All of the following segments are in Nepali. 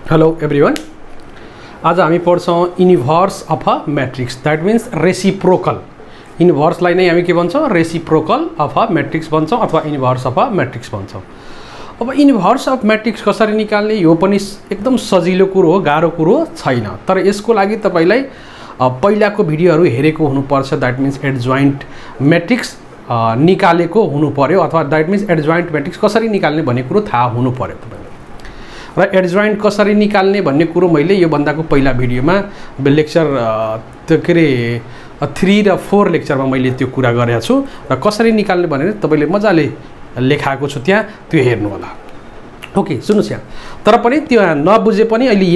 Hello everyone. आज हामी पढ्छौं inverse of a matrix that means reciprocal inverse लाई नै हामी के भन्छौं रेसिप्रोकल अफ अ मैट्रिक्स भन्छौं अथवा इन्भर्स अफ अ मैट्रिक्स भन्छौं। अब इन्भर्स अफ मैट्रिक्स कसरी निकाल्ने यो पनि एकदम सजिलो कुरो हो, गाह्रो कुरो छैन। तर यसको लागि तपाईलाई पहिलाको भिडियोहरु हेरेको हुनुपर्छ। दैट मीन्स एडजॉइन्ट मैट्रिक्स निकालेको हुनु पर्यो अथवा दैट मीन्स एडजॉइन्ट मैट्रिक्स कसरी निकाल्ने भन्ने कुरो थाहा हुनु पर्यो तपाईलाई। र एडजॉइन्ट कसरी निकाल्ने भन्ने कुरो मैले यो भन्दाको पहिला भिडियोमा लेक्चर त्यो के रे 3 र 4 लेक्चरमा मैले त्यो कुरा गरेको छु र कसरी निकाल्ने भनेर तपाईले मजाले लेखाएको छु त्यहाँ, त्यो हेर्नु होला। ओके, सुन्नुस् यहाँ। तर पनि त्यो नबुझे पनि अहिले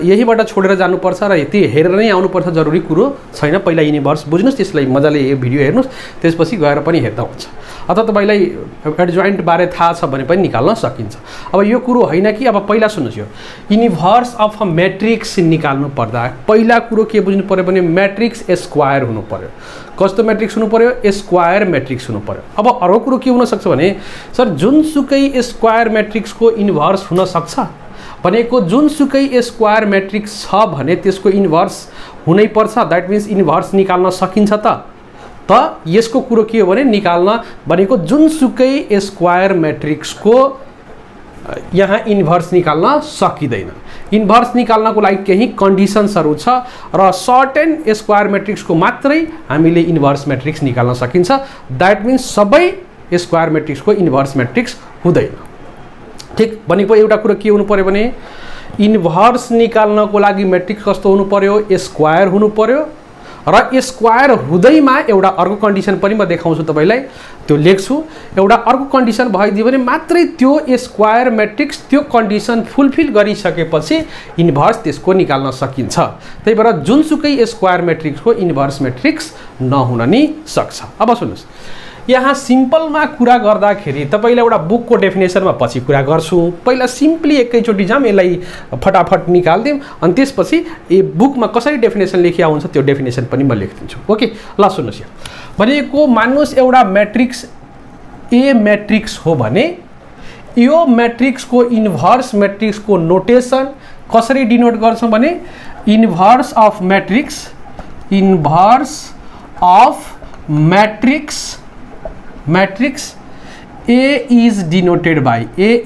यहीबाट छोडेर जानुपर्छ र त्यो हेरेर नै आउनुपर्छ जरुरी कुरो छैन। पहिला युनिभर्स बुझ्नुस्, त्यसलाई मजाले यो भिडियो हेर्नुस्, त्यसपछि गएर पनि हेर्दा हुन्छ। अथवा तपाईलाई एडजॉइन्ट बारे थाहा छ भने पनि निकाल्न सकिन्छ। अब यो कुरो हैन कि अब पहिला सुन्नुस्, यो युनिभर्स अफ अ मैट्रिक्स निकाल्नु पर्दा पहिला कुरो के बुझ्नु पर्यो भने मैट्रिक्स स्क्वायर हुनु पर्यो। कस्तो मैट्रिक्स हुनु पर्यो? स्क्वायर मैट्रिक्स हुनु पर्यो। अब अर्को कुरो के हुन सक्छ भने सर जुनसुकै स्क्वायर मैट्रिक्स को इन्भर्स हुन सक्छ भनेको जुनसुकै स्क्वायर मैट्रिक्स छ भने त्यसको इन्भर्स हुनै पर्छ। दैट मीन्स इन्भर्स निकाल्न सकिन्छ त यसको कुरो के हो भने निकाल्न भनेको जुनसुकै स्क्वायर मैट्रिक्स को यहाँ इन्भर्स निकाल्न सकिदैन। इन्भर्स निकाल्नको लागि केही कन्डिसन्सहरु छ र सर्टेन स्क्वायर मैट्रिक्स को मात्रै हामीले इन्भर्स मैट्रिक्स निकाल्न सकिन्छ। दैट मीन्स सबै स्क्वायर मैट्रिक्स को इन्भर्स मैट्रिक्स हुँदैन। ठीक भनेको एउटा कुरा के हुनु पर्यो भने इन्भर्स निकाल्नको लागि मैट्रिक्स कस्तो हुनु पर्यो? स्क्वायर हुनु पर्यो। र स्क्वायर हुँदैमा एउटा अर्को कन्डिसन पनि म देखाउँछु तपाईलाई, त्यो लेख्छु। एउटा अर्को कन्डिसन भइदियो भने मात्रै त्यो स्क्वायर मैट्रिक्स त्यो कन्डिसन फुलफिल गरिसकेपछि इन्भर्स त्यसको निकाल्न सकिन्छ। त्यही भएर जुनसुकै स्क्वायर मैट्रिक्स को इन्भर्स मैट्रिक्स नहुन नि सक्छ। अब सुन्नुस्, यहाँ सिम्पलमा कुरा गर्दाखेरि तपाईलाई एउटा बुकको डेफिनेसनमा पछि कुरा गर्छु। पहिला सिम्पली एकैचोटी जाम, यसलाई फटाफट निकाल्दिम अनि त्यसपछि यो बुकमा कसरी डेफिनेसन लेखिया हुन्छ त्यो डेफिनेसन पनि म लेख्दिन्छु। ओके, ल सुन्नुस् यहाँ भनेको मान्नुस् एउटा मैट्रिक्स ए मैट्रिक्स हो भने यो मैट्रिक्स को इन्भर्स मैट्रिक्स को नोटेसन कसरी डिनोट गर्छौं भने inverse of matrix, inverse of matrix A is denoted by A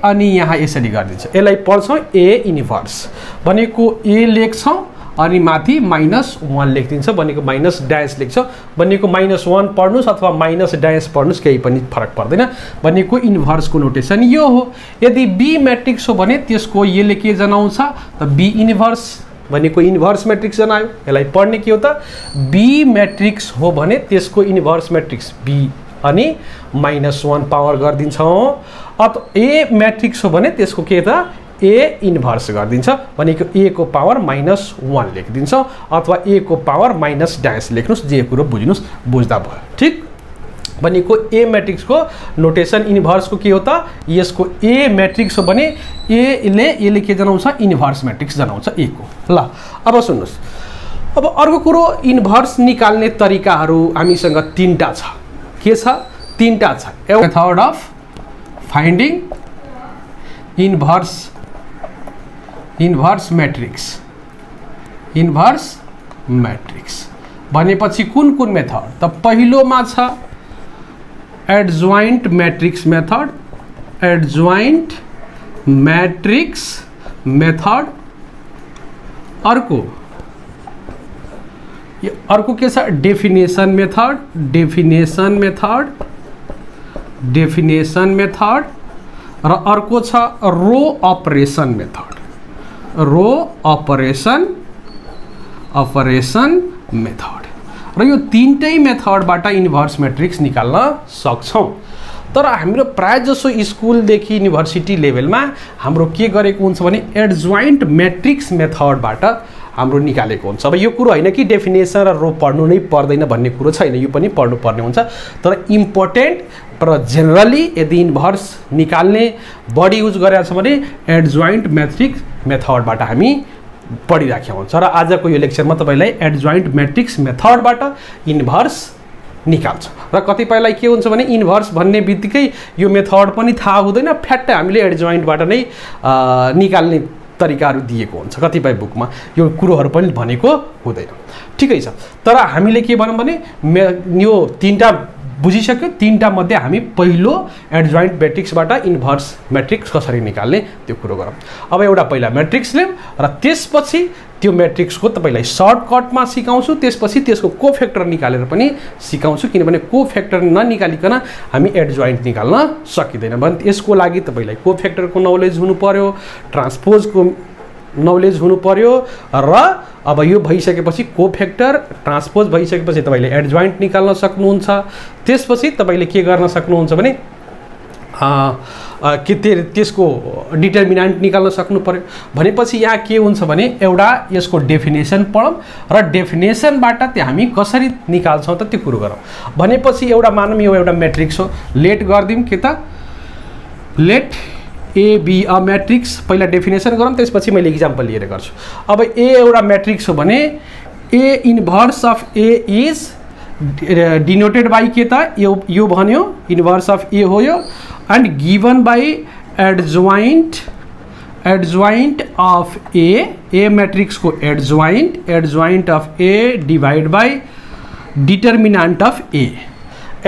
अनि यहाँ यसरी गरिदिन्छ। यसलाई पढ्छौं A इन्भर्स भनेको A लेख्छौं अनि माथि -1 लेखिदिन्छ भनेको माइनस ड्याश लेख्छ भनेको -1 पढ्नुस् अथवा माइनस ड्याश पढ्नुस् केही पनि फरक पर्दैन भनेको इन्भर्स को नोटेसन यो हो। यदि B मैट्रिक्स हो भने त्यसको यसले के जनाउँछ त B इन्भर्स भनेको इन्भर्स मैट्रिक्स जनायो। यसलाई पढ्ने के हो त B मैट्रिक्स हो भने त्यसको इन्भर्स मैट्रिक्स B अनि -1 पावर गर्दिन्छौं। अथवा A मैट्रिक्स हो भने त्यसको के त A इन्भर्स गर्दिन्छ भनेको A को पावर -1 लेखिदिन्छ अथवा A को पावर माइनस ड्याश लेख्नुस्, जे कुरो बुझ्नुस् बुझ्दा भयो। ठीक भनेको A मैट्रिक्स को नोटेसन इन्भर्स को के हो त यसको A मैट्रिक्स हो भने यसले के जनाउँछ इन्भर्स मैट्रिक्स जनाउँछ A को। ल अब सुन्नुस्, अब अर्को कुरो इन्भर्स निकाल्ने तरिकाहरु हामीसँग 3टा छ। के छ? 3टा छ। Method of finding inverse matrix भनेपछि कुन मेथड त पहिलोमा छ एडजॉइन्ट मैट्रिक्स मेथड। अर्को के छ डेफिनेसन मेथड र अर्को छ रो अपरेसन मेथड र यो तीनटै मेथडबाट इन्भर्स मैट्रिक्स निकाल्न सक्छौं। तर हाम्रो प्राय जसो स्कुलदेखि युनिभर्सिटी लेभलमा हाम्रो के गरेको हुन्छ भने एडजॉइन्ट मैट्रिक्स मेथडबाट हाम्रो निकालेको हुन्छ। अब यो कुरो हैन कि डेफिनेसन र रो पढ्नु नै पर्दैन भन्ने कुरो छैन, यो पनि पढ्नु पर्ने हुन्छ। तर इम्पोर्टेन्ट र जनरली यदि इन्भर्स निकाल्ने बढी युज गरेको छ भने एडजॉइन्ट मैट्रिक्स मेथडबाट हामी पढिराखेको हुन्छ। र आजको यो लेक्चरमा तपाईलाई एडजॉइन्ट मैट्रिक्स मेथडबाट इन्भर्स निकाल्छ र कतिपयलाई के हुन्छ भने इन्भर्स भन्ने बित्तिकै यो मेथड पनि थाहा हुँदैन फ्याट्टै हामीले एडजोइन्टबाट नै निकाल्ने तरिकाहरू दिएको हुन्छ कतिपय बुकमा यो कुरोहरू पनि भनेको हुँदैन ठिकै छ तर हामीले के भनौँ भने यो तीनटा बुझिसक्यो तीनटा मध्ये हामी पहिलो एडजोइन्ट म्याट्रिक्सबाट इन्भर्स म्याट्रिक्स कसरी निकाल्ने त्यो कुरो गरौँ अब एउटा पहिला म्याट्रिक्स लियौँ र त्यसपछि त्यो म्याट्रिक्सको तपाईलाई सर्टकटमा सिकाउँछु त्यसपछि त्यसको कोफ्याक्टर निकालेर पनि सिकाउँछु किनभने कोफ्याक्टर ननिकालिकन हामी एडजोइन्ट निकाल्न सकिँदैन भने यसको लागि तपाईलाई कोफ्याक्टरको नलेज हुनु पर्यो ट्रान्सपोजको नलेज हुनु पर्यो र अब यो भइसकेपछि कोफ्याक्टर ट्रान्सपोज भइसकेपछि तपाईले एडजोइन्ट निकाल्न सक्नुहुन्छ त्यसपछि तपाईले के गर्न सक्नुहुन्छ भने त्यसको डिटर्मिनेन्ट निकाल्न सक्नु पर्यो भनेपछि यहाँ के हुन्छ भने एउटा यसको डेफिनेसन पढौँ र डेफिनेसनबाट त्यो हामी कसरी निकाल्छौँ त त्यो कुरो गरौँ भनेपछि एउटा मानौँ यो एउटा म्याट्रिक्स हो लेट गरिदिउँ के त let A be a matrix पहिला डेफिनेसन गरौँ त्यसपछि मैले इक्जाम्पल लिएर गर्छु अब ए एउटा म्याट्रिक्स हो भने A inverse of A is denoted by के त यो भन्यो इन्भर्स अफ ए हो यो and given by adjoint of a matrix को adjoint of a divide by determinant of a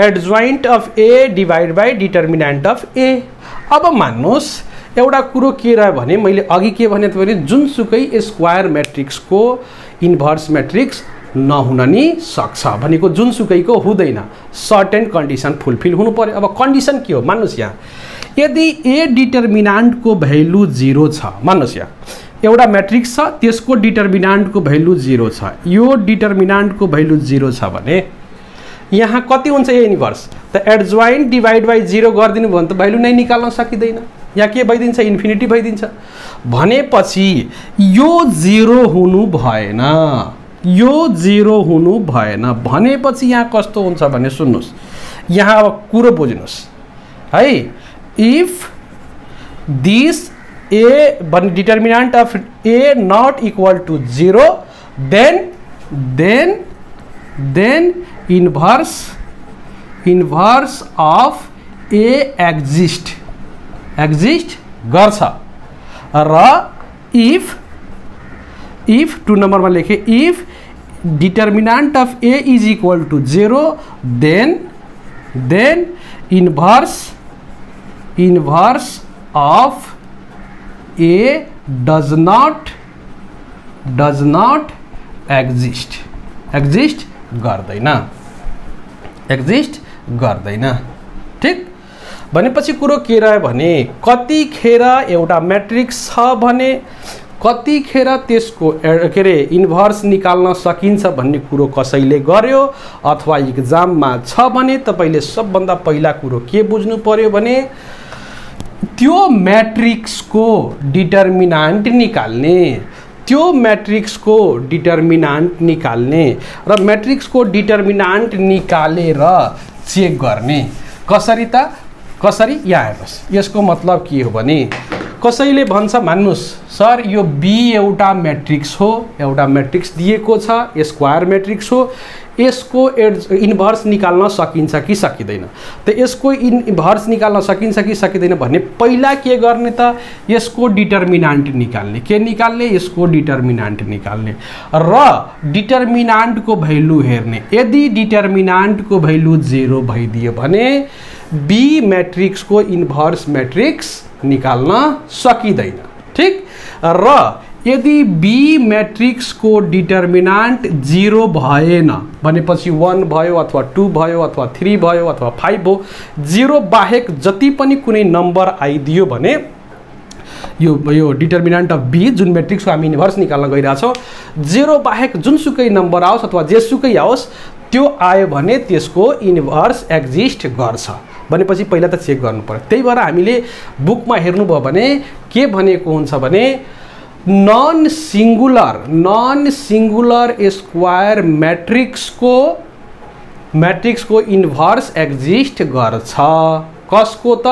adjoint of a divide by determinant of a अब मान्नुस् एउटा कुरो के रह्यो भने मैले अघि के भने त भने जुनसुकै स्क्वायर म्याट्रिक्स को इन्भर्स म्याट्रिक्स नहुन नि सक्छ भनेको जुनसुकैको हुँदैन सर्टेन कन्डिसन फुलफिल हुनु पर्यो अब कन्डिसन के हो मान्नुस् यहाँ यदि ए डिटर्मिनान्ट को भ्यालु 0 छ मान्नुस् यहाँ एउटा म्याट्रिक्स छ त्यसको डिटर्मिनान्ट को भ्यालु 0 छ यो डिटर्मिनान्ट को भ्यालु 0 छ भने यहाँ कति हुन्छ ए इन्भर्स त एडजोइन्ट डिवाइड बाई 0 गरिदिनु भयो भने त भ्यालु नै निकाल्न सकिँदैन यहाँ के भइदिन्छ इन्फिनिटी भइदिन्छ भनेपछि यो 0 हुनु भएन यो 0 हुनु भएन भनेपछि यहाँ कस्तो हुन्छ भने सुन्नुस् यहाँ अब कुरो बुझ्नुस् है if this A determinant of A not equal to 0 then inverse of A exist गर्छ र if 2 नंबर में लिखे if determinant of a is equal to 0 then inverse of a does not exist गर्दैन ठीक भनेपछि कुरो के रह्यो भने कतिखेर एउटा म्याट्रिक्स छ भने कतिखेर त्यसको के रे इन्भर्स निकाल्न सकिन्छ भन्ने कुरो कसैले गर्यो अथवा इक्जाममा छ भने तपाईले सबभन्दा पहिला कुरो के बुझ्नु पर्यो भने त्यो म्याट्रिक्सको डिटर्मिनान्ट निकाल्ने र म्याट्रिक्सको डिटर्मिनान्ट निकालेर चेक गर्ने कसरी यहाँ हेर्नुस् यसको मतलब के हो भने कसैले भन्छ मान्नुस् सर यो बी एउटा म्याट्रिक्स हो एउटा म्याट्रिक्स दिएको छ स्क्वायर म्याट्रिक्स हो यसको इन्भर्स निकाल्न सकिन्छ कि सकिँदैन त यसको इन्भर्स निकाल्न सकिन्छ कि सकिँदैन भन्ने पहिला के गर्ने त यसको डिटर्मिनान्ट निकाल्ने यसको डिटर्मिनान्ट निकाल्ने र डिटर्मिनान्ट को भ्यालु हेर्ने यदि डिटर्मिनान्ट को भ्यालु 0 भइदियो भने बी म्याट्रिक्स को इन्भर्स म्याट्रिक्स निकाल्न सकिँदैन ठीक र यदि बी म्याट्रिक्स को डिटर्मिनान्ट 0 भएन भनेपछि 1 भयो अथवा 2 भयो अथवा 3 भयो अथवा 5 भयो 0 बाहेक जति पनि कुनै नम्बर आइदियो भने यो डिटर्मिनान्ट अफ बी जुन म्याट्रिक्स को हामी इन्भर्स निकाल्न गइराछौं 0 बाहेक जुनसुकै नम्बर आओस् अथवा जेसुकै आओस् त्यो आयो भने त्यसको इन्भर्स एक्जिस्ट गर्छ भनेपछि पहिला त चेक गर्नु पर्यो त्यही भएर हामीले बुकमा हेर्नुभयो भने के भनेको हुन्छ भने नन सिंगुलर स्क्वायर म्याट्रिक्स को इन्भर्स एक्जिस्ट गर्छ कसको त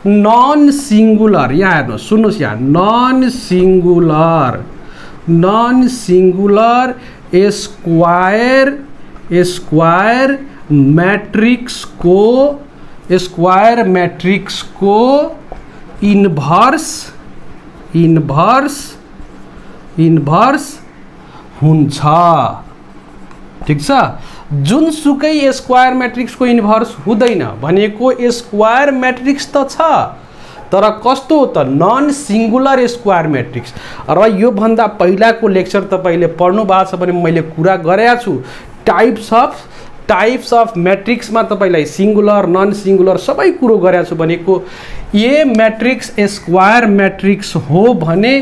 नन सिंगुलर यहाँ हेर्नु सुन्नुस् यहाँ नन सिंगुलर स्क्वायर मैट्रिक्सको स्क्वायर मैट्रिक्सको इन्भर्स हुन्छ। ठीक छ, जुनसुकै स्क्वायर मैट्रिक्सको इन्भर्स हुँदैन भनेको स्क्वायर मैट्रिक्स त छ तर कस्तो त नन सिंगुलर स्क्वायर मैट्रिक्स। र यो भन्दा पहिलाको लेक्चर तपाईले पढ्नु भएको छ भने मैले कुरा गरेको छु टाइप्स अफ मैट्रिक्स में तपाईलाई सिंगुलर नन सिंगुलर सबै कुरो गरेको छु भनेको ए मैट्रिक्स स्क्वायर मैट्रिक्स हो भने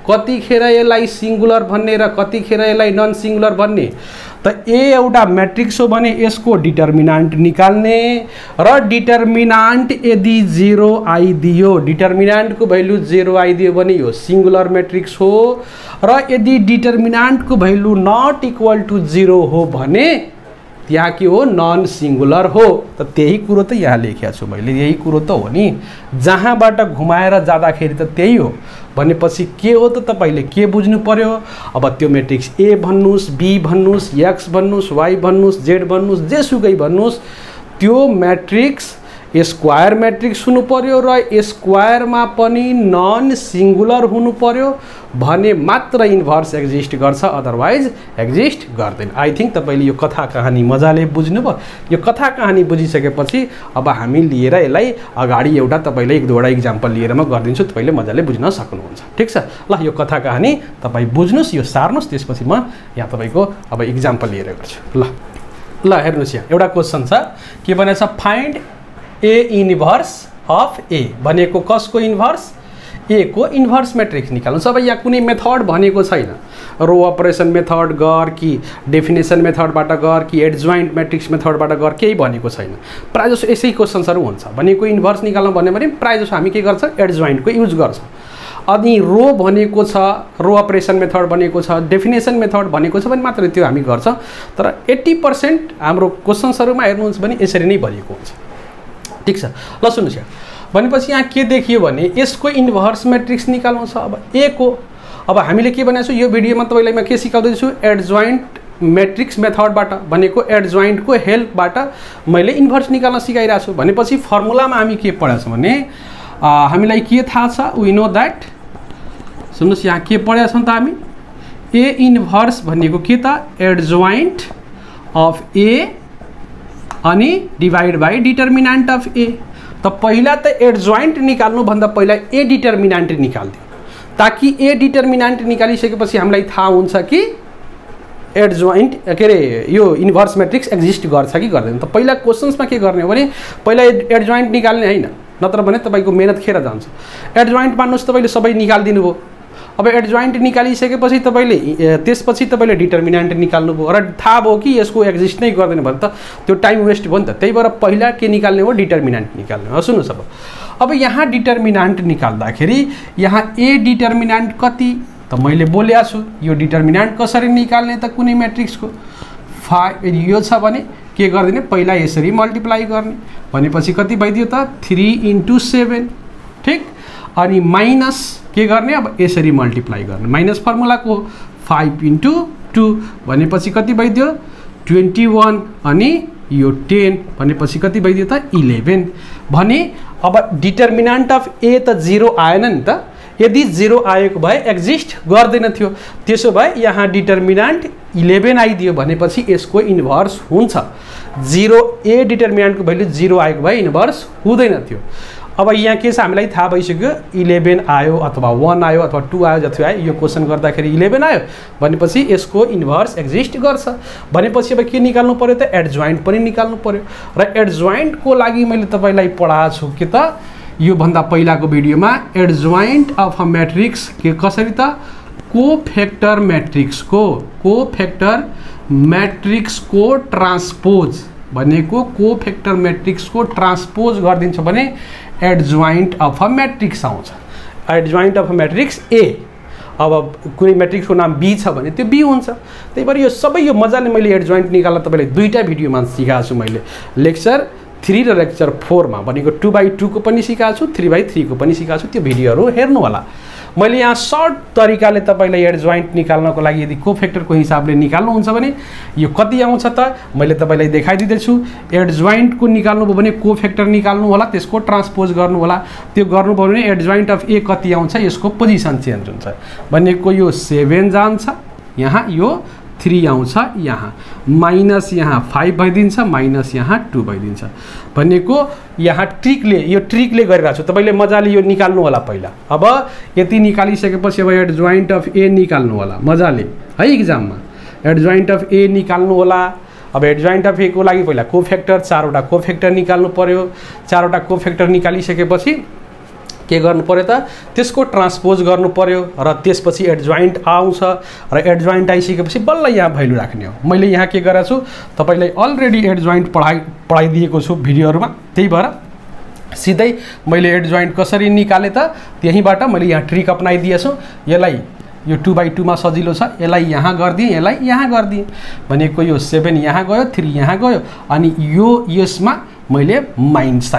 कतिखेर यसलाई सिंगुलर भन्ने र कतिखेर यसलाई नन सिंगुलर भन्ने। त ए एउटा मैट्रिक्स हो भने यसको डिटर्मिनान्ट निकाल्ने र डिटर्मिनान्ट यदि 0 आइदियो, डिटर्मिनान्ट को भ्यालु 0 आइदियो भने यो सिंगुलर मैट्रिक्स हो र यदि डिटर्मिनान्ट को भ्यालु नट इक्वल टू 0 हो भने त्यहाँ के हो नन सिंगुलर हो। त त्यही कुरो त यहाँ लेखेको छु मैले, यही कुरो त हो नि, जहाँबाट घुमाएर जाँदाखेरि त त्यही हो भनेपछि के हो त तपाईले के बुझ्नु पर्यो। अब त्यो मैट्रिक्स ए भन्नुस्, बी भन्नुस्, एक्स भन्नुस्, वाई भन्नुस्, जेड भन्नुस्, जेसुकै भन्नुस्, त्यो मैट्रिक्स स्क्वायर मैट्रिक्स हुनु पर्यो र स्क्वायर में पनि नन सिंगुलर हुनु पर्यो भने मात्र इन्भर्स एक्जिस्ट गर्छ, अदरवाइज एक्जिस्ट गर्दैन। आई थिंक तपाईले यो कथा कहानी मजाले बुझ्नुभयो। यो कथा कहानी बुझिसकेपछि अब हामी लिएर यसलाई अगाडि एउटा तपाईले एक दुईवटा इक्जाम्पल लिएर म गर्दिन्छु, तपाईले मजाले बुझ्न सक्नुहुन्छ। ठीक छ, ल यो कथा कहानी तपाई बुझ्नुस्, यो सार्नुस्, त्यसपछि म यहाँ तपाईको अब इक्जाम्पल लिएर गर्छु। ल हेर्नुस्, यहाँ एउटा क्वेशन छ के भनेछ, फाइन्ड ए इन्भर्स अफ ए भनेको कसको इन्भर्स, ए को इन्भर्स मैट्रिक्स निकाल्नु। अब यहाँ कुनै मेथड भनेको छैन, रो अपरेसन मेथड गर कि डेफिनेसन मेथडबाट गर कि एडजोइन्ट मैट्रिक्स मेथडबाट गर, केही भनेको छैन। प्राय जसो यसै क्वेशन्सहरु हुन्छ भनेको इन्भर्स निकाल्नु भन्यो भने प्राय जसो हामी के गर्छ एडजोइन्टको युज गर्छ। अनि रो भनेको छ, रो अपरेसन मेथड भनेको छ, डेफिनेसन मेथड भनेको छ भने मात्र त्यो हामी गर्छ। तर 80% हाम्रो क्वेशन्सहरुमा हेर्नुहुन्छ भने यसरी नै भरिएको हुन्छ। ठीक छ, ल सुन्नुस् यहाँ भनेपछि यहाँ के देखियो भने यसको इन्भर्स मैट्रिक्स निकाल्नु छ। अब ए को अब हामीले के भनेको छु यो भिडियोमा तपाईलाई म के सिकाउँदैछु, एडजोइन्ट मैट्रिक्स मेथडबाट भनेको एडजोइन्टको हेल्पबाट मैले इन्भर्स निकाल्न सिकाइरहेको छु। भनेपछि फर्मुलामा हामी के पढेका छौं भने हामीलाई के थाहा छ, वी नो दैट, सुन्नुस् यहाँ के पढेका छौं त हामी, ए इन्भर्स भनेको के त एडजोइन्ट अफ ए अनि डिवाइड बाई डिटर्मिनान्ट अफ ए। त पहिला त एडजोइन्ट निकाल्नु भन्दा पहिला ए डिटर्मिनान्ट निकाल्दियो, ताकि ए डिटर्मिनान्ट निकालिसकेपछि हामीलाई थाहा हुन्छ कि एडजोइन्ट के रे यो इन्भर्स मैट्रिक्स एक्जिस्ट गर्छ कि गर्दैन। त पहिला क्वेशन्समा के गर्ने हो भने पहिला एडजोइन्ट निकाल्ने हैन, नत्र भने तपाईको मेहनत खेर जान्छ। एडजोइन्ट मान्नुस् तपाईले सबै निकाल्दिनु भयो। अब एडजोइन्ट निकालिसकेपछि तपाईले त्यसपछि तपाईले डिटर्मिनान्ट निकाल्नु भयो र थाहा भयो कि यसको एक्जिस्ट नै गर्दैन भने त त्यो टाइम वेस्ट भयो नि त। त्यही भएर पहिला के निकाल्ने हो डिटर्मिनान्ट निकाल्ने हो। सुन्नुस् अब यहाँ डिटर्मिनान्ट निकाल्दाखेरि यहाँ ए डिटर्मिनान्ट कति त मैले बोलेको छु। यो डिटर्मिनान्ट कसरी निकाल्ने त कुनै मैट्रिक्सको 5 यो छ भने के गर्दिने पहिला यसरी मल्टिप्लाई गर्ने भनेपछि कति भइदियो त 3 × 7। ठीक, अनि माइनस के गर्ने अब यसरी मल्टिप्लाई गर्ने, माइनस फर्मुला को 5 × 2 भनेपछि कति भइदियो 21 अनि यो 10 भनेपछि कति भइदियो त 11 भने अब डिटर्मिनान्ट अफ ए त 0 आएन नि त। यदि 0 आएको भए एक्जिस्ट गर्दैन थियो, त्यसो भए यहाँ डिटर्मिनान्ट 11 आइदियो भनेपछि यसको इन्भर्स हुन्छ। 0 ए डिटर्मिनान्टको भ्यालु 0 आएको भए इन्भर्स हुँदैन थियो। अब यहाँ के छ हामीलाई थाहा भइसक्यो 11 आयो अथवा 1 आयो अथवा 2 आयो, जति आयो यो क्वेशन गर्दाखेरि 11 आयो भनेपछि यसको इन्भर्स एक्जिस्ट गर्छ। भनेपछि अब के निकाल्नु पर्यो त एडजोइन्ट पनि निकाल्नु पर्यो। र एडजोइन्ट को लागि मैले तपाईलाई पढाएको छु के त यो भन्दा पहिलाको भिडियोमा एडजोइन्ट अफ अ मैट्रिक्स के कसरी त कोफेक्टर मैट्रिक्स को ट्रान्सपोज भनेको कोफेक्टर मैट्रिक्स को ट्रान्सपोज गरिदिन्छ भने एडजोइन्ट अफ अ मैट्रिक्स आउँछ। Adjoint of a matrix A, अब कुनै मैट्रिक्स को नाम बी छ भने त्यो बी हुन्छ। त्यही भएर यो सबै यो मजाले मैले एडजोइन्ट निकाल्न तपाईलाई दुईटा भिडियोमा सिकाएको छु। मैले लेक्चर 3 र लेक्चर 4 मा भनेको 2/2 को पनि सिकाएको छु, 3/3 को पनि सिकाएको छु। त्यो भिडियोहरु हेर्नु होला। मैले यहाँ सर्ट तरिकाले तपाईलाई एडजोइन्ट निकाल्नको लागि यदि कोफेक्टरको हिसाबले निकाल्नुहुन्छ भने यो कति आउँछ त मैले तपाईलाई देखाइदिँदै छु। एडजोइन्टको निकाल्नुभयो भने कोफेक्टर निकाल्नु होला, त्यसको ट्रान्सपोज गर्नु होला। त्यो गर्नुभयो भने एडजोइन्ट अफ ए कति आउँछ, यसको पोजिसन चेन्ज हुन्छ भनेको यो 7 जान्छ यहाँ, यो 3 आउँछ यहाँ, माइनस यहाँ 5 भइदिन्छ, माइनस यहाँ 2 भइदिन्छ भनेको यहाँ ट्रिकले यो ट्रिकले गरिरहेको छु। तपाईले मजाले यो निकाल्नु होला पहिला। अब यति निकालिसकेपछि अब एडजोइन्ट अफ ए निकाल्नु होला मजाले है, एक्जाममा एडजोइन्ट अफ ए निकाल्नु होला। अब एडजोइन्ट अफ ए को लागि पहिला कोफेक्टर 4 वटा कोफेक्टर निकाल्नु पर्यो। 4 वटा कोफेक्टर निकालिसकेपछि के गर्नु पर्यो त, त्यसको ट्रान्सपोज गर्नु पर्यो र त्यसपछि एडजोइन्ट आउँछ र एडजोइन्ट आइसकेपछि बल्ल यहाँ भ्यालु राख्ने हो। मैले यहाँ के गरेको छु तपाईलाई अलरेडी एडजोइन्ट पढाइदिएको छु भिडियोहरुमा, त्यही भएर सिधै मैले एडजोइन्ट कसरी निकाले त त्यहीबाट मैले यहाँ ट्रिक अपनाइदिएछु। यसलाई यो 2/2 मा सजिलो छ, यसलाई यहाँ गर्दिए, यसलाई यहाँ गर्दिए भनेको यो 7 यहाँ गयो, 3 यहाँ गयो अनि यो यसमा मैले माइनस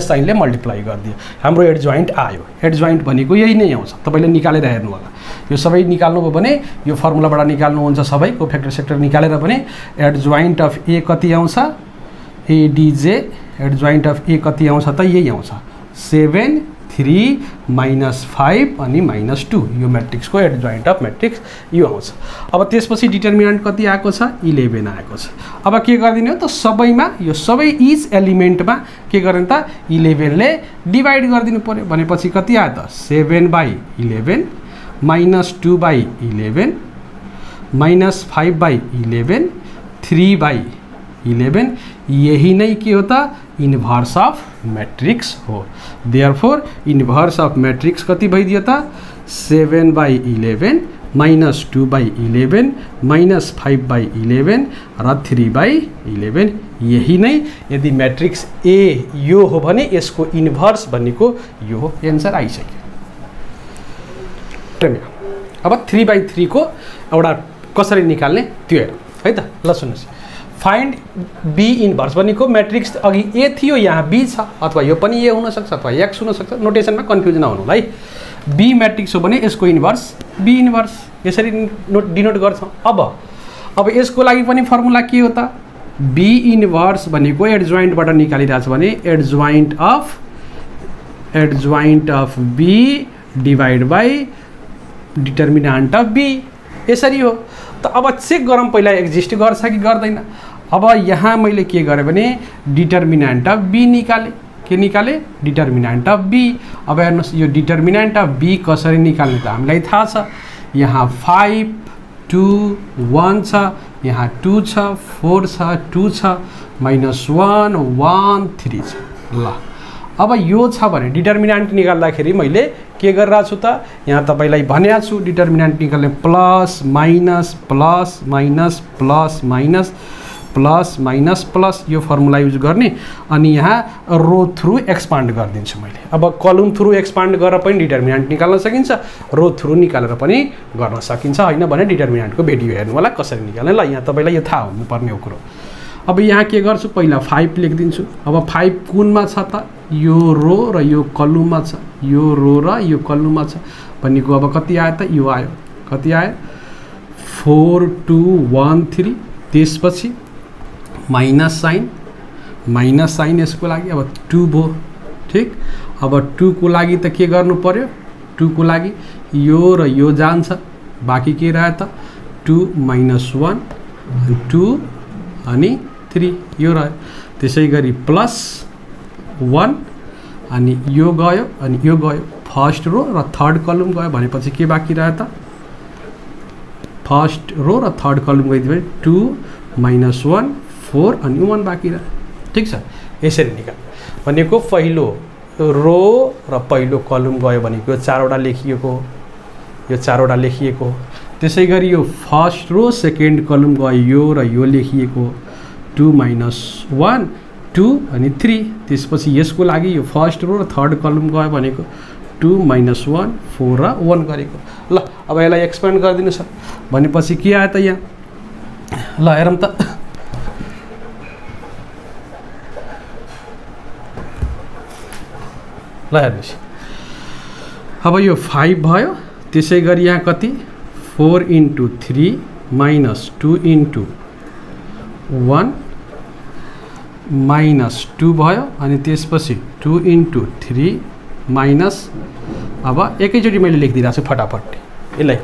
साइनले मल्टिप्लाई गरिदिएँ, हाम्रो एडजोइन्ट आयो। एडजोइन्ट भनेको यही नै आउँछ, तपाईले निकालेर हेर्नु होला। यो सबै निकाल्नुभयो भने यो फर्मुलाबाट निकाल्नुहुन्छ सबै कोफेक्टर सेक्टर निकालेर भने एडजोइन्ट अफ ए कति आउँछ, एडीजे एडजोइन्ट अफ ए कति आउँछ त यही आउँछ 7 3 -5 अनि -2, यो मैट्रिक्स को एडजोइन्ट अफ मैट्रिक्स यो आउँछ। अब त्यसपछि डिटर्मिनेन्ट कति आएको छ 11 आएको छ। अब के गरिदिने हो त सबैमा यो सबै इच एलिमेन्टमा के गर्ने त 11 ले डिवाइड गरिदिनु पर्यो भनेपछि कति आयो त 7/11 -2/11 -5/11 3/11 यही नै के हो त इन्भर्स अफ मैट्रिक्स हो। देयरफोर इन्भर्स अफ मैट्रिक्स कति भइदियो त 7/11 -2/11 -5/11 र 3/11 यही नै यदि मैट्रिक्स ए यो हो भने यसको इन्भर्स भनेको यो हो। एन्सर आइसक्यो। अब 3/3 को एउटा कसरी निकाल्ने त्यो हेरौँ है त। ल सुन्नुस्, फाइन्ड बी इन्भर्स भनेको मैट्रिक्स अघि ए थियो यहाँ बी छ, अथवा यो पनि ए हुन सक्छ अथवा एक्स हुन सक्छ, नोटेसनमा कन्फ्युज नहुनु है। बी मैट्रिक्स हो भने यसको इन्भर्स बी इन्भर्स यसरी डिनोट गर्छौँ। अब यसको लागि पनि फर्मुला के हो त बी इन्भर्स भनेको एडजोइन्टबाट निकालिरहेछ भने adjoint of B divide by determinant of B यसरी हो। त अब चेक गरौँ पहिला एक्जिस्ट गर्छ कि गर्दैन। अब यहाँ मैले के गरेँ भने डिटर्मिनेन्ट अफ बी निकाले, के निकाले डिटर्मिनेन्ट अफ बी। अब हेर्नुहोस् यो डिटर्मिनेन्ट अफ बी कसरी निकाल्ने त हामीलाई थाहा छ। यहाँ 5 2 1 छ, यहाँ 2 छ, 4 छ, 2 छ, -1 1 3 छ। ल अब यो छ भने डिटर्मिनेन्ट निकाल्दाखेरि मैले के गरिरहेको छु त यहाँ तपाईलाई भनेको छु डिटर्मिनेन्ट निकाल्ने plus minus plus minus plus minus plus minus plus यो फर्मुला युज गर्ने अनि यहाँ रो थ्रु एक्सपान्ड गरिदिन्छु मैले। अब कलम थ्रु एक्सपान्ड गरेर पनि डिटर्मिनेन्ट निकाल्न सकिन्छ, रो थ्रु निकालेर पनि गर्न सकिन्छ, हैन भने डिटर्मिनेन्टको भिडियो हेर्नु होला कसरी निकाल्ने। ल यहाँ तपाईलाई यो थाहा हुनुपर्ने हो कुरो। अब यहाँ के गर्छु पहिला 5 लेखिदिन्छु। अब 5 कुनमा छ त यो रो र यो कलममा छ, यो रो र यो कलममा छ भनेको अब कति आयो त यो आयो, कति आयो 4 2 1 3। त्यसपछि माइनस साइन यसको लागि अब 2 भयो, ठीक। अब 2 को लागि त के गर्नु पर्यो, 2 को लागि यो र यो जान्छ, बाँकी के रह्यो त 2 -1 2 अनि 3 यो रह्यो। त्यसै गरी प्लस 1 अनि यो गयो अनि यो गयो, फर्स्ट रो र थर्ड कलम गयो भनेपछि के बाँकी रह्यो त फर्स्ट रो र थर्ड कलम गइदियो भने 2 -1 4 अनि 1 बाँकी रह्यो, ठीक छ। यसरी निकाल भनेको पहिलो रो र पहिलो कलम गयो भनेको यो 4 वटा लेखिएको, यो 4 वटा लेखिएको। त्यसै गरी यो फर्स्ट रो सेकेन्ड कलम गयो यो र यो लेखिएको 2 -1 2 अनि 3। त्यसपछि यसको लागि यो फर्स्ट रो र थर्ड कलम गयो भनेको 2 -1 4 र 1 गरेको। ल अब यसलाई एक्सपेन्ड गरिदिनुस् भनेपछि के आयो त यहाँ। ल हेरौँ त ल हेर्नुहोस् अब यो 5 भयो। त्यसै गरी यहाँ कति 4 × 3 माइनस 2 × 1 माइनस 2 भयो। अनि त्यसपछि 2 × 3 माइनस, अब एकैचोटि मैले लेखिदिइरहेको छु फटाफट यसलाई।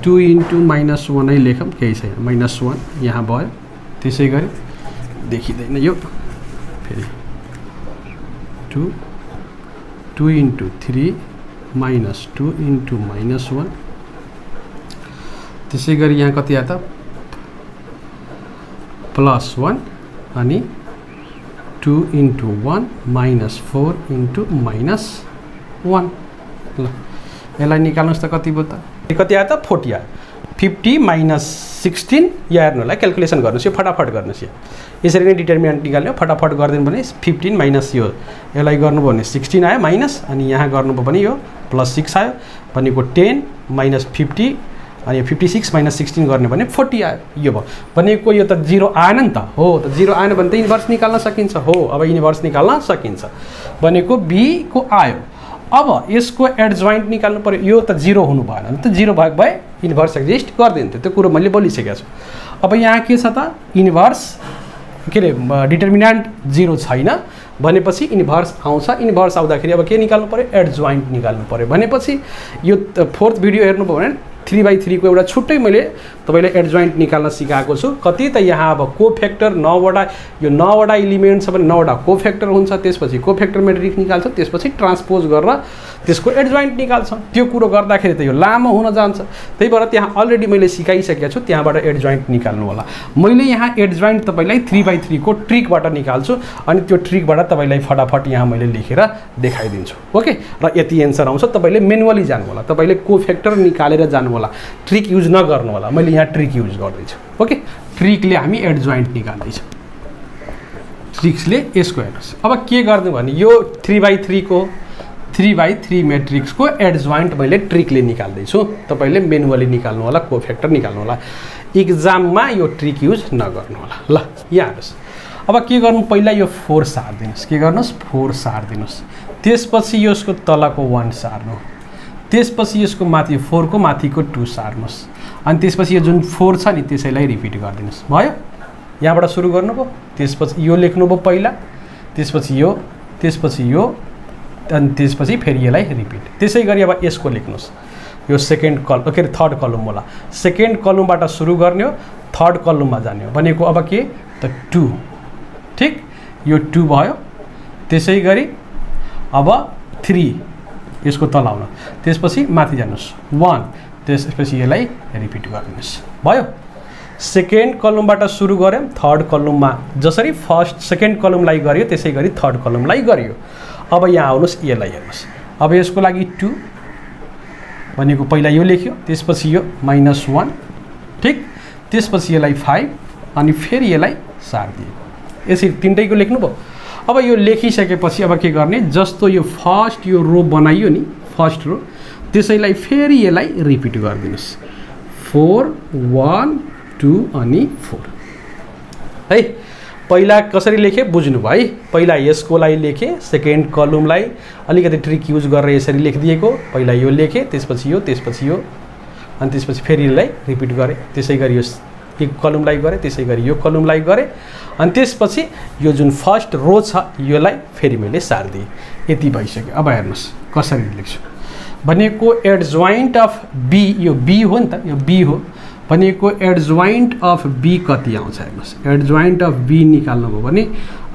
2 × -1 नै लेखौँ, केही छैन, -1 यहाँ भयो। त्यसै गरी देखिँदैन यो फेरि 2 × 3 माइनस 2 × -1। त्यसै गरी यहाँ कति आयो त +1 अनि 2 × 1 माइनस 4 × -1। ल यसलाई निकाल्नुहोस् त कति भयो त, कति आयो त 40 आयो। 50 - 16 या हेर्नु होला, क्यालकुलेसन गर्नुहोस्, यो फटाफट गर्नुहोस्। यसरी नै डिटर्मिनेन्ट निकाल्यो, फटाफट गरिदिनु भने 15 माइनस यो यसलाई गर्नुभयो भने 16 आयो माइनस, अनि यहाँ गर्नुभयो भने यो +6 आयो भनेको 10 - 50 अनि 56 - 16 गर्ने भने 40 आयो। यो भयो भनेको यो त 0 आएन नि त, हो त 0 आएन भने त इन्भर्स निकाल्न सकिन्छ, हो अब इन्भर्स निकाल्न सकिन्छ भनेको b को आयो। अब यसको एडजोइन्ट निकाल्नु पर्यो, यो त 0 हुनु भएन नि त, 0 भएको भए इन्भर्स एक्जिस्ट गर्दैन थियो, त्यो कुरो मैले बोलिसकेको छु। अब यहाँ के छ त इन्भर्स के अरे डिटर्मिनेन्ट 0 छैन भनेपछि इन्भर्स आउँछ। इन्भर्स आउँदाखेरि अब के निकाल्नु पर्यो, एडजोइन्ट निकाल्नु पर्यो भनेपछि यो 4th भिडियो हेर्नुभयो भने 3/3 को एउटा छुट्टै मैले तपाईलाई एडजोइन्ट निकाल्न सिकाएको छु। कति त यहाँ अब कोफ्याक्टर 9 वटा, यो 9 वटा एलिमेन्ट छ भने 9 वटा कोफ्याक्टर हुन्छ, त्यसपछि कोफ्याक्टर म्याट्रिक्स निकाल्छ, त्यसपछि ट्रान्सपोज गरेर त्यसको एडजोइन्ट निकाल्छ। त्यो कुरो गर्दाखेरि त यो लामो हुन जान्छ, त्यही भएर त्यहाँ अलरेडी मैले सिकाइसकेको छु, त्यहाँबाट एडजोइन्ट निकाल्नु होला। मैले यहाँ एडजोइन्ट तपाईलाई 3/3 को ट्रिकबाट निकाल्छु, अनि त्यो ट्रिकबाट तपाईलाई फटाफट यहाँ मैले लेखेर देखाइदिन्छु। ओके, र यति एन्सर आउँछ। तपाईले म्यानुअली जानु होला, तपाईले कोफ्याक्टर निकालेर जानु होला, ट्रिक युज नगर्नु होला। मैले यहाँ ट्रिक युज गर्दैछु। ओके, ट्रिकले हामी एडजोइन्ट निकाल्दैछौँ, ट्रिक्सले यसको हेर्नुहोस्। अब के गर्नु भने यो 3/3 को 3/3 म्याट्रिक्सको एडजोइन्ट मैले ट्रिकले निकाल्दैछु, तपाईले म्यानुअली निकाल्नु होला, कोफ्याक्टर निकाल्नु होला। इक्जाममा यो ट्रिक युज नगर्नु होला। ल यहाँ हेर्नुहोस्, अब के गर्नु, पहिला यो 4 सार्दिनुहोस्, के गर्नुहोस् 4 सार्दिनुहोस्, त्यसपछि यसको तलको 1 सार्नु, त्यसपछि यसको माथि 4 को माथिको 2 सार्नुहोस्, अनि त्यसपछि यो जुन 4 छ नि त्यसैलाई रिपिट गरिदिनुहोस्। भयो, यहाँबाट सुरु गर्नुभयो, त्यसपछि यो लेख्नुभयो पहिला, त्यसपछि यो, त्यसपछि यो, अनि त्यसपछि फेरि यसलाई रिपिट। त्यसै गरी अब यसको लेख्नुहोस्, यो सेकेन्ड कलम के अरे थर्ड कलम होला, सेकेन्ड कलमबाट सुरु गर्ने हो, थर्ड कलममा जाने हो भनेको अब के त 2, ठिक, यो 2 भयो। त्यसै गरी अब 3 यसको तल आउन, त्यसपछि माथि जानुहोस् 1, त्यसपछि यसलाई रिपिट गरिदिनुहोस्। भयो, सेकेन्ड कलमबाट सुरु गऱ्यौँ, थर्ड कलममा जसरी फर्स्ट सेकेन्ड कलमलाई गरियो त्यसै गरी थर्ड कलमलाई गरियो। अब यहाँ आउनुहोस्, यसलाई हेर्नुहोस्, अब यसको लागि 2 भनेको पहिला यो लेख्यो, त्यसपछि यो -1, ठिक, त्यसपछि यसलाई 5 अनि फेरि यसलाई सार्दियो। यसरी तिनटैको लेख्नुभयो। अब यो लेखिसकेपछि अब के गर्ने, जस्तो यो फर्स्ट यो रो बनाइयो नि, फर्स्ट रो, त्यसैलाई फेरि यसलाई रिपिट गरिदिनुहोस्, 4 1 2 अनि 4 है। पहिला कसरी लेखेँ बुझ्नुभयो है, पहिला यसको लागि लेखेँ, सेकेन्ड कलमलाई अलिकति ट्रिक युज गरेर यसरी लेखिदिएको, पहिला यो लेखेँ, त्यसपछि यो, त्यसपछि यो, अनि त्यसपछि फेरि यसलाई रिपिट गरेँ, त्यसै गरी यो एक कलमलाई गरेँ, त्यसै गरी यो कलमलाई गरेँ, अनि त्यसपछि यो जुन फर्स्ट रो छ यसलाई फेरि मैले सार्दिएँ। यति भइसक्यो। अब हेर्नुहोस् कसरी लेख्छु भनेको, एडजोइन्ट अफ बी, यो बी हो नि त, यो बी हो भनेको एडजोइन्ट अफ बी कति आउँछ हेर्नुहोस्। एडजोइन्ट अफ बी निकाल्नु भयो भने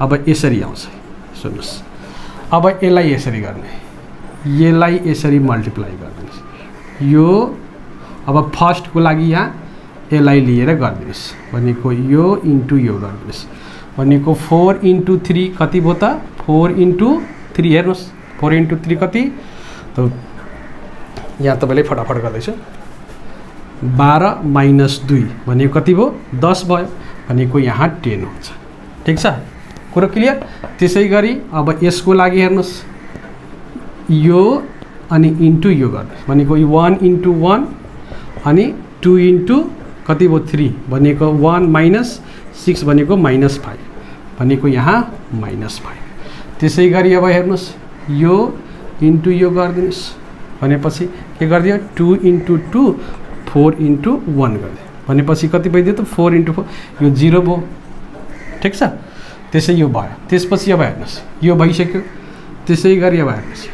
अब यसरी आउँछ, सुन्नुहोस्। अब यसलाई यसरी गर्ने, यसलाई यसरी मल्टिप्लाई गरिदिनुहोस्, यो अब फर्स्टको लागि यहाँ यसलाई लिएर गरिदिनुहोस् भनेको यो इन्टु यो गरिदिनुहोस् भनेको 4 × 3 कति भयो त, 4 × 3 हेर्नुहोस्, 4 × 3 कति त, यहाँ तपाईँले फटाफट गर्दैछु, 12 - 2 भनेको कति भयो, 10 भयो भनेको यहाँ 10 हुन्छ। ठिक छ, कुरो क्लियर। त्यसै गरी अब यसको लागि हेर्नुहोस्, यो अनि इन्टु यो गर्नुहोस् भनेको 1 × 1 अनि 2 × कति भयो 3 भनेको 1 - 6 भनेको -5 भनेको यहाँ -5। त्यसै गरी अब हेर्नुहोस्, यो इन्टु यो गरिदिनुहोस् भनेपछि के गरिदियो 2 × 2 4 × 1 गरिदियो भनेपछि कति भइदियो त 4 × 4 यो 0 भयो ठिक छ त्यसै यो भयो त्यसपछि अब हेर्नुस् यो भइसक्यो त्यसै गरी अब हेर्नुस्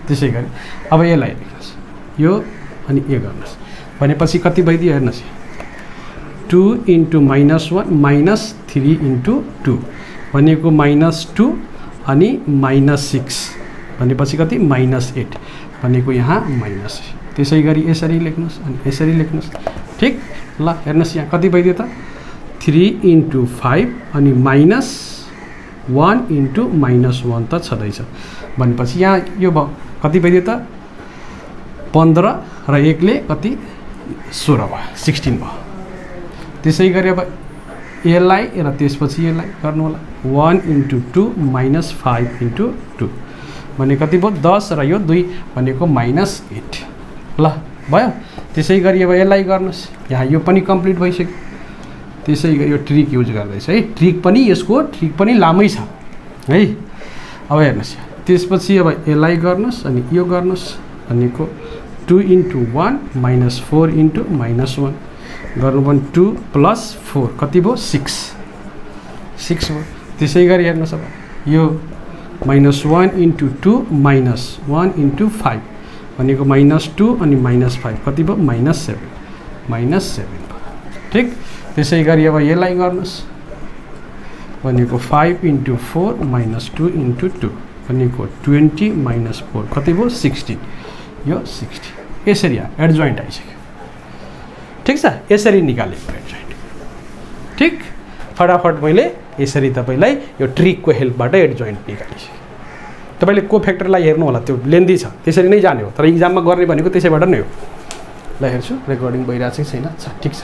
त्यसै गरी अब यसलाई लेख्नुस् यो अनि यो गर्नुस् भनेपछि कति भइदियो हेर्नुस् 2 × -1 -3 × 2 भनेको -2 अनि -6 भनेपछि कति -8 भनेको यहाँ -8 त्यसै गरी यसरी लेख्नुस् अनि यसरी लेख्नुस् ठिक ल हेर्नुस् यहाँ कति भइदियो त 3 × 5 अनि -1 × -1 त छँदैछ भनेपछि यहाँ यो भयो कति भइदियो त 15 र 1 ले कति 16 भयो 16 भयो त्यसै गरी अब यसलाई र त्यसपछि यसलाई गर्नु होला 1 × 2 -5 × 2 भने कति भयो 10 र यो 2 भनेको -8 ल भयो त्यसै गरी अब यसलाई गर्नुस् यहाँ यो पनि कम्प्लिट भइसक्यो त्यसै गरी यो ट्रिक युज गर्दैछ है ट्रिक पनि लामै छ है अब हेर्नुस् त्यसपछि अब यसलाई गर्नुस् अनि यो गर्नुस् भनेको 2 × 1 -4 × -1 गर्नु पनि 2 + 4 कति भयो 6 भयो त्यसै गरी हेर्नुहोस् अब यो -1 × 2 -1 × 5 भनेको -2 अनि -5 कति भयो -7 भयो ठिक त्यसै गरी अब यसलाई गर्नुस् भनेको 5 × 4 -2 × 2 भनेको 20 - 4 कति भयो 16 यो 60 यसरी एडजोइन्ट आइसक्यो ठिक छ यसरी निकालेको एडजोइन्ट ठिक फटाफट मैले यसरी तपाईलाई यो ट्रिकको हेल्पबाट एडजोइन्ट निकालिसकेँ तपाईले कोफ्याक्टरलाई हेर्नु होला त्यो लेन्दी छ त्यसरी नै जाने हो तर इक्जाममा गर्ने भनेको त्यसैबाट नै हो ल हेर्छु रेकर्डिङ भइरहेको छैन ठिक छ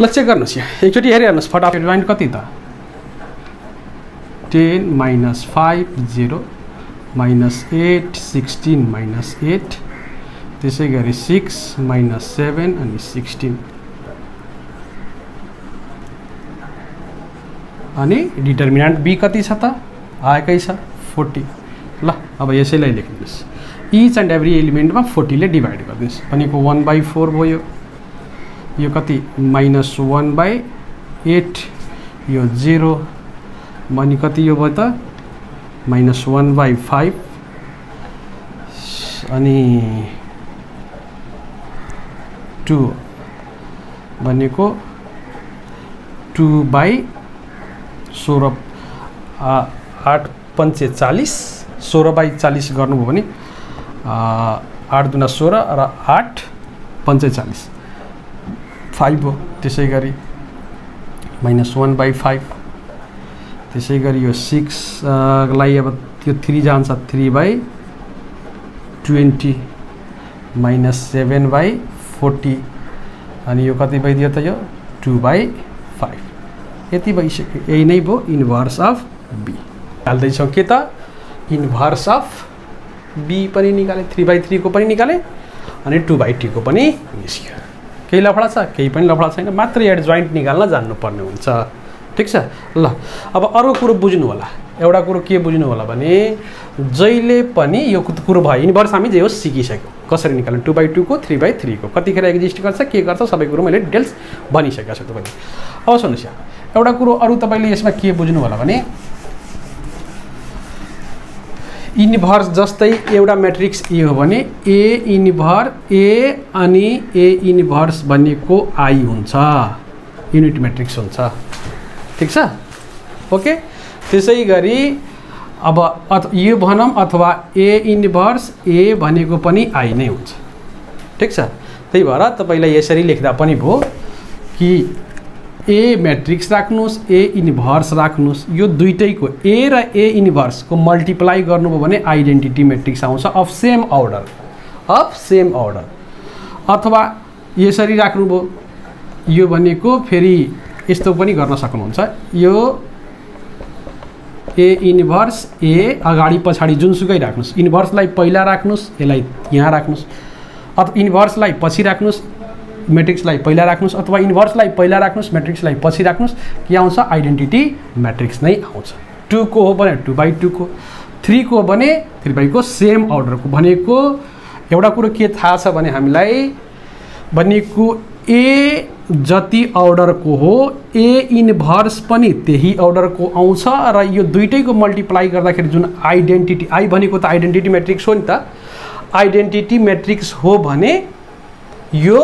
ल चेक गर्नुस् यहाँ एकचोटि हेरिहाल्नुस् फटाफट एडजोइन्ट कति त 10 - 5 0 -8 16 -8 त्यसै गरी 6 -7 अनि 16 अनि डिटर्मिनेन्ट बी कति छ त आएकै छ 40 ल अब यसैलाई लेख्नुस् इच एन्ड एभ्री एलिमेन्टमा 40 ले डिभाइड गर्नुस् भनेको 1/4 भयो यो कति -1/8 यो 0 अनि कति यो भयो त -1/5 अनि 2 भनेको 2/16 8 पंचे 40 16/40 गर्नुभयो भने 8 दूना 16 र 8 पंचे 40 5 हो त्यसै गरी -1/5 त्यसै गरी यो 6 लाई अब त्यो 3 जान्छ 3/20 -7/40 अनि यो कति भइदियो त यो 2/5 यति भइसक्यो यही नै भयो इन्भर्स अफ बी हाल्दैछौँ के त इन्भर्स अफ बी पनि निकाले 3/3 को पनि निकाले अनि 2/2 को पनि निस्क्यो केही लफडा छ केही पनि लफडा छैन मात्र एडजोइन्ट निकाल्न जान्नुपर्ने हुन्छ ठीक छ ल अब अरु कुरो बुझ्नु होला एउटा कुरो के बुझ्नु होला भने जहिले पनि यो कुरो भयो इन्भर्स हामी जे हो सिकिसक्यो कसरी निकाल्नु 2/2 को 3/3 को कतिखेर एक्जिस्ट गर्छ के गर्छ सबै कुरो मैले डिटेल्स भनिसकेको छु तपाईलाई अब सुन्नुस् एउटा कुरो अरु तपाईले यसमा के बुझ्नु होला भने इन्भर्स जस्तै एउटा मैट्रिक्स ए हो भने ए इन्भर्स ए अनि ए इन्भर्स भनेको आई हुन्छ युनिट मैट्रिक्स हुन्छ ठीक छ ओके त्यसै गरी अब यो भनम अथवा ए इन्भर्स ए भनेको पनि आई नै हुन्छ ठीक छ त्यही भएर तपाईलाई यसरी लेख्दा पनि भो कि ए मैट्रिक्स राख्नुस् ए इन्भर्स राख्नुस् यो दुईटैको ए र ए इन्भर्स को मल्टिप्लाई गर्नुभयो भने आइडेन्टिटी मैट्रिक्स आउँछ अफ सेम अर्डर अथवा यसरी राख्नुभयो यो भनेको फेरि यस्तो पनि गर्न सक्नुहुन्छ यो ए इन्भर्स ए अगाडि पछाडि जुनसुकै राख्नुस् इन्भर्सलाई पहिला राख्नुस् यसलाई यहाँ राख्नुस् अथवा इन्भर्सलाई पछि राख्नुस् मैट्रिक्सलाई पहिला राख्नुस् अथवा इन्भर्सलाई पहिला राख्नुस् मैट्रिक्सलाई पछि राख्नुस् के आउँछ आइडेन्टिटी मैट्रिक्स नै आउँछ 2 को हो भने 2/2 को, 3 को हो भने 3/2 को, सेम अर्डरको भनेको एउटा कुरो के थाहा छ भने हामीलाई भनेको ए जति अर्डरको हो ए इन्भर्स पनि त्यही अर्डरको आउँछ र यो दुईटैको मल्टिप्लाई गर्दाखेरि जुन आइडेन्टिटी, आई भनेको त आइडेन्टिटी म्याट्रिक्स हो नि त, आइडेन्टिटी म्याट्रिक्स हो भने यो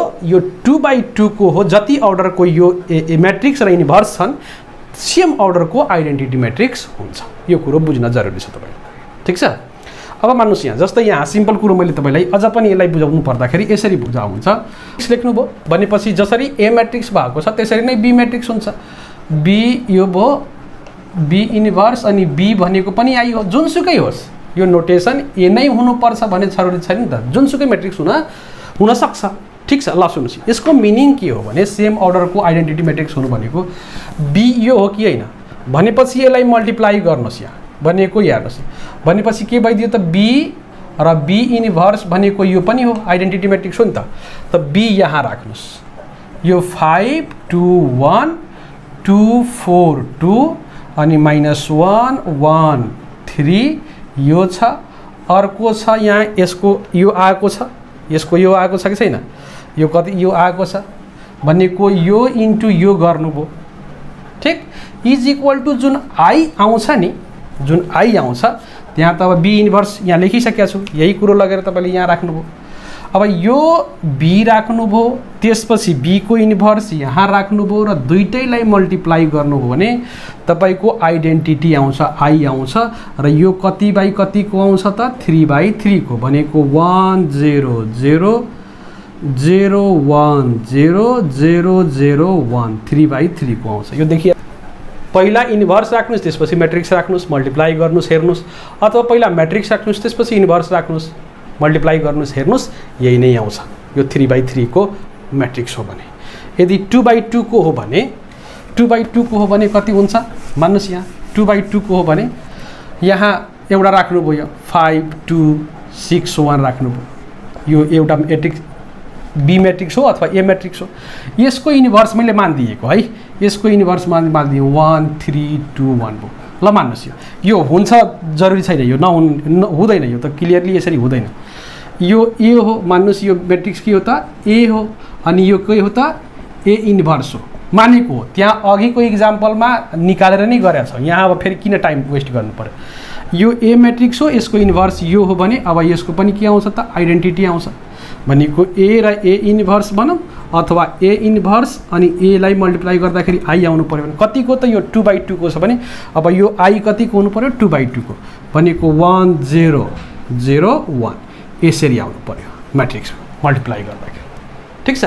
2/2 को हो, जति अर्डरको यो म्याट्रिक्स र इन्भर्स छन् सेम अर्डरको आइडेन्टिटी म्याट्रिक्स हुन्छ। यो कुरो बुझ्न जरुरी छ तपाईँ, ठिक छ। अब मान्नुहोस् यहाँ जस्तै यहाँ सिम्पल कुरो मैले तपाईँलाई अझ पनि यसलाई बुझाउनु पर्दाखेरि यसरी बुझाउ हुन्छ। लेख्नुभयो भनेपछि जसरी ए म्याट्रिक्स भएको छ त्यसरी नै बी म्याट्रिक्स हुन्छ। बी यो भयो बी इन्भर्स अनि बी भनेको पनि आई हो, जुनसुकै होस् यो नोटेसन ए नै हुनुपर्छ भन्ने जरुरी छैन नि त, जुनसुकै म्याट्रिक्स हुन सक्छ, ठिक छ। ल सुन्नुहोस् यसको मिनिङ के हो भने सेम अर्डरको आइडेन्टिटी म्याट्रिक्स हुनु भनेको बी यो हो कि होइन भनेपछि यसलाई मल्टिप्लाई गर्नुहोस् यहाँ भनेको हेर्नुहोस्, भनेपछि के भइदियो त बी र बी इन्भर्स भनेको यो पनि हो आइडेन्टिटी म्याट्रिक्स हो नि त बी यहाँ राख्नुहोस्, यो 5 2 1 2 4 2 अनि -1 1 3 यो छ, अर्को छ यहाँ यसको यो आएको छ, यसको यो आएको छ कि छैन, यो कति यो आएको छ भनेको यो इन्टु यो गर्नुभयो, ठिक, इज इक्वल टु जुन आई आउँछ नि, जुन आई आउँछ त्यहाँ त अब बी इन्भर्स यहाँ लेखिसकेको छु, यही कुरो लगेर तपाईँले यहाँ राख्नुभयो। अब यो बी राख्नुभयो त्यसपछि बी को इन्भर्स यहाँ राख्नुभयो र दुईटैलाई मल्टिप्लाई गर्नुभयो भने तपाईँको आइडेन्टिटी आउँछ, आई आउँछ र यो कति बाई कतिको आउँछ त 3/3 को भनेको 1 0 0 0 1 0 0 0 1 3/3 को आउँछ। यो देखिए पहिला इन्भर्स राख्नुस् त्यसपछि म्याट्रिक्स राख्नुस् मल्टिप्लाई गर्नुस् हेर्नुस्, अथवा पहिला म्याट्रिक्स राख्नुस् त्यसपछि इन्भर्स राख्नुस् मल्टिप्लाई गर्नुस् हेर्नुस्, यही नै आउँछ। यो 3/3 को म्याट्रिक्स हो भने। यदि 2/2 को हो भने 2/2 को हो भने कति हुन्छ मान्नुस्, यहाँ 2/2 को हो भने यहाँ एउटा राख्नुभयो 5 2 6 1 राख्नुभयो, यो एउटा म्याट्रिक्स बी म्याट्रिक्स हो अथवा ए म्याट्रिक्स हो। यसको इन्भर्स मैले मानिदिएको है, यसको इन्भर्स मानिदियो 1 3 2 1 भयो। ल मान्नुहोस् यो हुन्छ जरुरी छैन, यो हुँदैन, यो त क्लियरली यसरी हुँदैन। यो ए हो मान्नुहोस्, यो म्याट्रिक्स के हो त ए हो अनि यो के हो त ए इन्भर्स हो मानेको हो। त्यहाँ अघिको इक्जाम्पलमा निकालेर नै गरेका छौँ, यहाँ अब फेरि किन टाइम वेस्ट गर्नु पर्यो। यो ए म्याट्रिक्स हो, यसको इन्भर्स यो हो भने अब यसको पनि के आउँछ त आइडेन्टिटी आउँछ भनेको ए र ए इन्भर्स बनाऊ अथवा ए इन्भर्स अनि ए लाई मल्टिप्लाई गर्दाखेरि आई आउनु पर्यो भने कतिको त यो 2/2 को छ भने अब यो आई कतिको हुनु पर्यो 2/2 को भनेको 1 0 0 1 यसरी आउनु पर्यो म्याट्रिक्स मल्टिप्लाई गर्दाखेरि, ठिक छ।